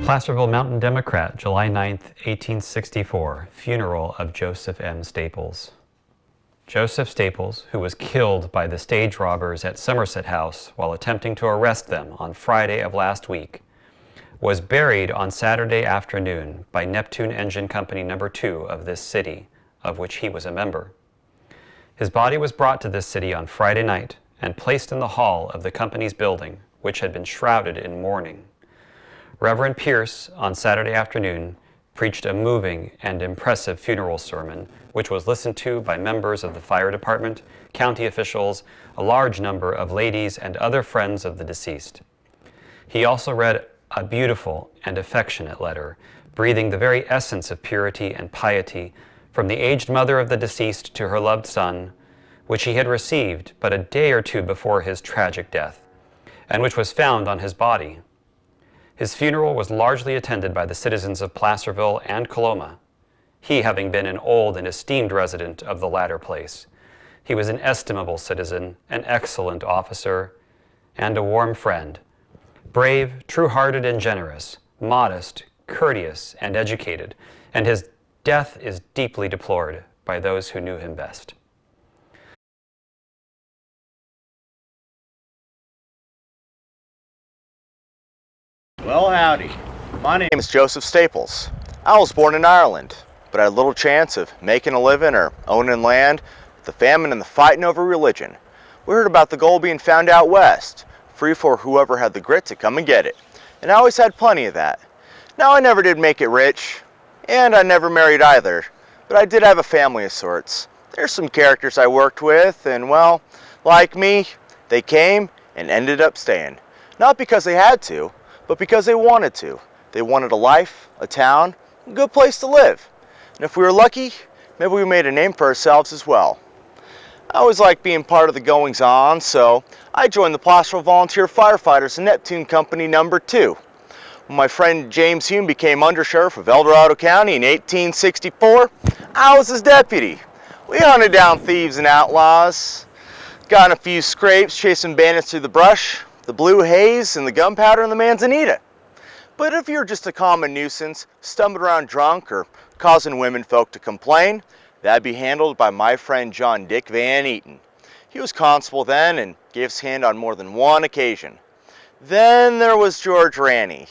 Placerville Mountain Democrat, July 9, 1864, funeral of Joseph M. Staples. Joseph Staples, who was killed by the stage robbers at Somerset House while attempting to arrest them on Friday of last week, was buried on Saturday afternoon by Neptune Engine Company No. 2 of this city, of which he was a member. His body was brought to this city on Friday night and placed in the hall of the company's building, which had been shrouded in mourning. Reverend Pierce, on Saturday afternoon, preached a moving and impressive funeral sermon, which was listened to by members of the fire department, county officials, a large number of ladies, and other friends of the deceased. He also read a beautiful and affectionate letter, breathing the very essence of purity and piety from the aged mother of the deceased to her loved son, which he had received but a day or two before his tragic death, and which was found on his body. His funeral was largely attended by the citizens of Placerville and Coloma, he having been an old and esteemed resident of the latter place. He was an estimable citizen, an excellent officer, and a warm friend, brave, true-hearted, and generous, modest, courteous, and educated, and his death is deeply deplored by those who knew him best. Well, howdy. My name is Joseph Staples. I was born in Ireland, but I had little chance of making a living or owning land. The famine and the fighting over religion. We heard about the gold being found out west, free for whoever had the grit to come and get it. And I always had plenty of that. Now, I never did make it rich, and I never married either, but I did have a family of sorts. There's some characters I worked with, and well, like me, they came and ended up staying. Not because they had to, but because they wanted to. They wanted a life, a town, a good place to live. And if we were lucky, maybe we made a name for ourselves as well. I always liked being part of the goings-on, so I joined the Placerville Volunteer Firefighters in Neptune Company No. 2. When my friend James Hume became Undersheriff of El Dorado County in 1864, I was his deputy. We hunted down thieves and outlaws, got in a few scrapes chasing bandits through the brush, the blue haze, and the gunpowder in the Manzanita. But if you're just a common nuisance, stumbling around drunk or causing women folk to complain, that'd be handled by my friend John Dick Van Eaton. He was constable then and gave his hand on more than one occasion. Then there was George Ranney.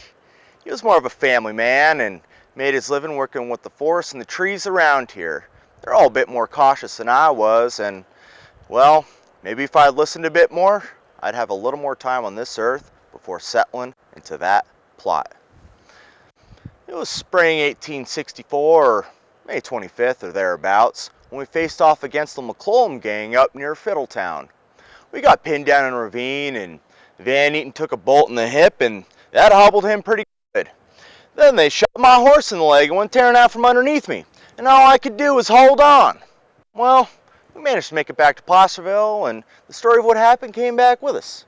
He was more of a family man and made his living working with the forest and the trees around here. They're all a bit more cautious than I was, and well, maybe if I'd listened a bit more, I'd have a little more time on this earth before settling into that plot. It was spring 1864, or May 25th or thereabouts, when we faced off against the McClellan gang up near Fiddletown. We got pinned down in a ravine, and Van Eaton took a bolt in the hip, and that hobbled him pretty good. Then they shot my horse in the leg and went tearing out from underneath me, and all I could do was hold on. Well, we managed to make it back to Placerville, and the story of what happened came back with us.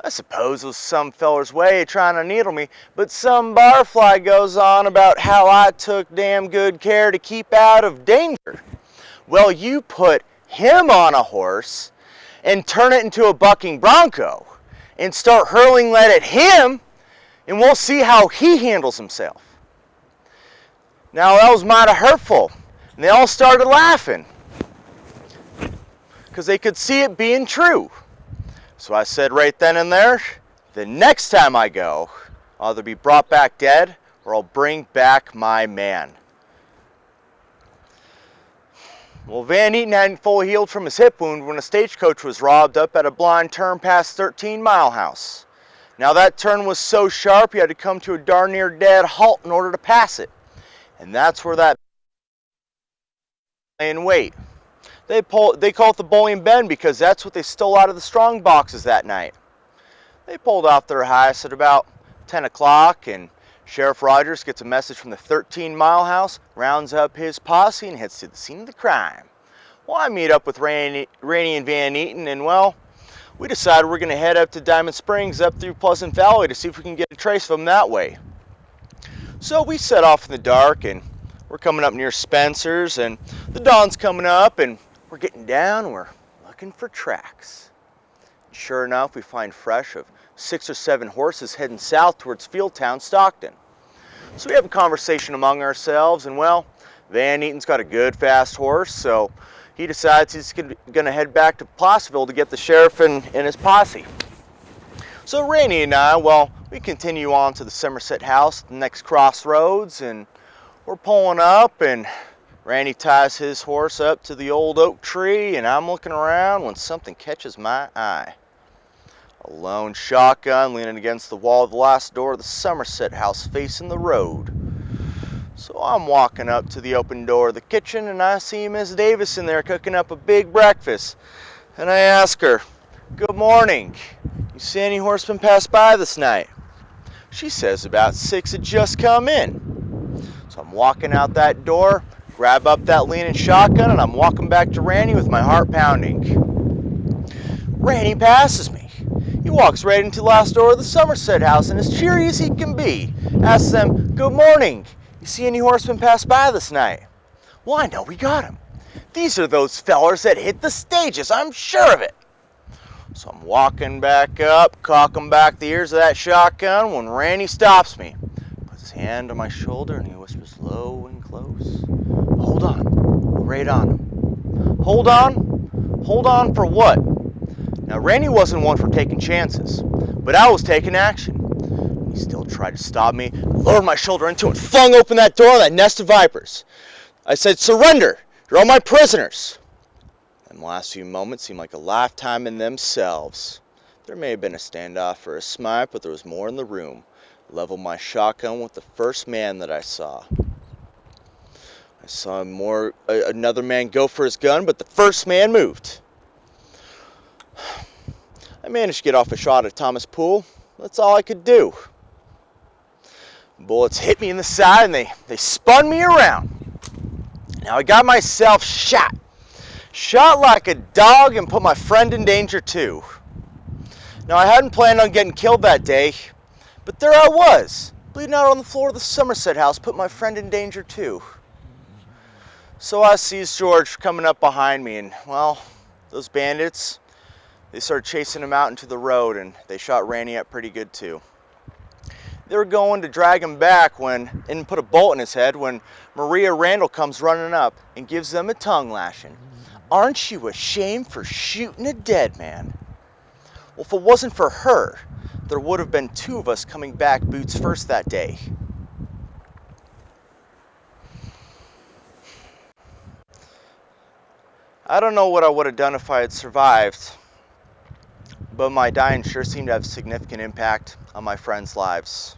I suppose it was some feller's way of trying to needle me, but some barfly goes on about how I took damn good care to keep out of danger. Well, you put him on a horse and turn it into a bucking bronco and start hurling lead at him, and we'll see how he handles himself. Now, that was mighty hurtful, and they all started laughing because they could see it being true. So I said right then and there, the next time I go, I'll either be brought back dead or I'll bring back my man. Well, Van Eaton hadn't fully healed from his hip wound when a stagecoach was robbed up at a blind turn past 13 Mile House. Now that turn was so sharp you had to come to a darn near dead halt in order to pass it. And that's where that lay in wait. They call it the Bullion Bend because that's what they stole out of the strong boxes that night. They pulled off their heist at about 10 o'clock, and Sheriff Rogers gets a message from the 13 Mile House, rounds up his posse, and heads to the scene of the crime. Well, I meet up with Rainey and Van Eaton, and well, we decided we're going to head up to Diamond Springs up through Pleasant Valley to see if we can get a trace of them that way. So we set off in the dark, and we're coming up near Spencer's, and the dawn's coming up, and we're getting down, we're looking for tracks. Sure enough, we find fresh of 6 or 7 horses heading south towards Fieldtown, Stockton. So we have a conversation among ourselves, and well, Van Eaton's got a good fast horse, so he decides he's going to head back to Placerville to get the sheriff and his posse. So Randy and I, well, we continue on to the Somerset house, the next crossroads, and we're pulling up, and Randy ties his horse up to the old oak tree, and I'm looking around when something catches my eye. A lone shotgun leaning against the wall of the last door of the Somerset house facing the road. So I'm walking up to the open door of the kitchen, and I see Miss Davis in there cooking up a big breakfast. And I ask her, "Good morning. You see any horsemen pass by this night?" She says about 6 had just come in. So I'm walking out that door, grab up that leaning shotgun, and I'm walking back to Randy with my heart pounding. Randy passes me. He walks right into the last door of the Somerset house, and as cheery as he can be, asks them, "Good morning. You see any horsemen pass by this night?" Well, I know we got him. These are those fellers that hit the stages, I'm sure of it. So I'm walking back up, cocking back the ears of that shotgun when Randy stops me. Puts his hand on my shoulder and he whispers low and close, "Hold on, we're right on him." Hold on? Hold on for what? Now Randy wasn't one for taking chances, but I was taking action. He still tried to stop me, lowered my shoulder into it, and flung open that door of that nest of vipers. I said, "Surrender! You're all my prisoners!" And the last few moments seemed like a lifetime in themselves. There may have been a standoff or a smite, but there was more in the room. I leveled my shotgun with the first man that I saw. I saw another man go for his gun, but the first man moved. I managed to get off a shot at Thomas Poole. That's all I could do. Bullets hit me in the side and they spun me around. Now I got myself shot. Shot like a dog and put my friend in danger too. Now I hadn't planned on getting killed that day, but there I was, bleeding out on the floor of the Somerset house, put my friend in danger too. So I sees George coming up behind me, and well, those bandits, they started chasing him out into the road, and they shot Randy up pretty good too. They were going to drag him back and put a bolt in his head when Maria Randall comes running up and gives them a tongue lashing. "Aren't you ashamed for shooting a dead man?" Well, if it wasn't for her, there would have been 2 of us coming back boots first that day. I don't know what I would have done if I had survived, but my dying sure seemed to have a significant impact on my friends' lives.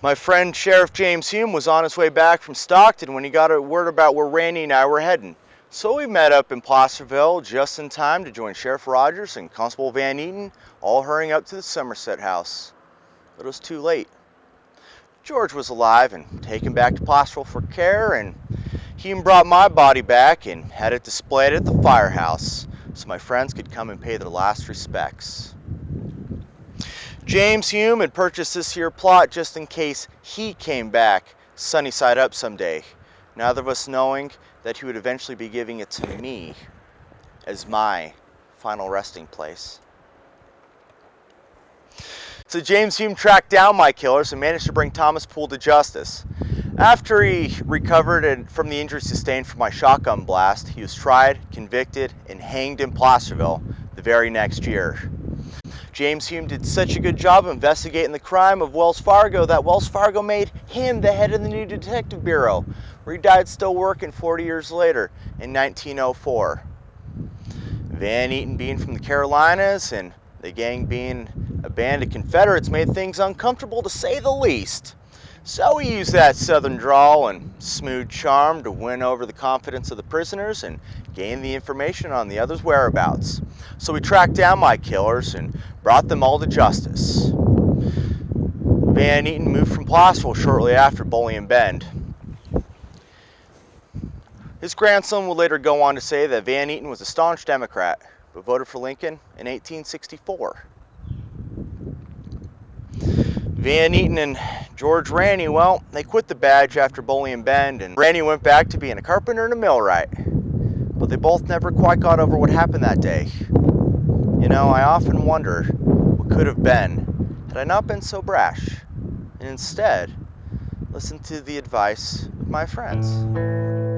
My friend Sheriff James Hume was on his way back from Stockton when he got a word about where Randy and I were heading. So we met up in Placerville just in time to join Sheriff Rogers and Constable Van Eaton, all hurrying up to the Somerset house. But it was too late. George was alive and taken back to Placerville for care, and Hume brought my body back and had it displayed at the firehouse so my friends could come and pay their last respects. James Hume had purchased this here plot just in case he came back sunny side up someday, neither of us knowing that he would eventually be giving it to me as my final resting place. So James Hume tracked down my killers and managed to bring Thomas Poole to justice. After he recovered from the injuries sustained from my shotgun blast, he was tried, convicted, and hanged in Placerville the very next year. James Hume did such a good job of investigating the crime of Wells Fargo that Wells Fargo made him the head of the new detective bureau, where he died still working 40 years later in 1904. Van Eaton being from the Carolinas and the gang being a band of Confederates made things uncomfortable to say the least. So he used that southern drawl and smooth charm to win over the confidence of the prisoners and gain the information on the others' whereabouts. So we tracked down my killers and brought them all to justice. Van Eaton moved from Placerville shortly after Bullion Bend. His grandson would later go on to say that Van Eaton was a staunch Democrat, but voted for Lincoln in 1864. Van Eaton and George Raney, well, they quit the badge after Bullion Bend, and Raney went back to being a carpenter and a millwright. But they both never quite got over what happened that day. You know, I often wonder what could have been had I not been so brash. and instead listen to the advice of my friends.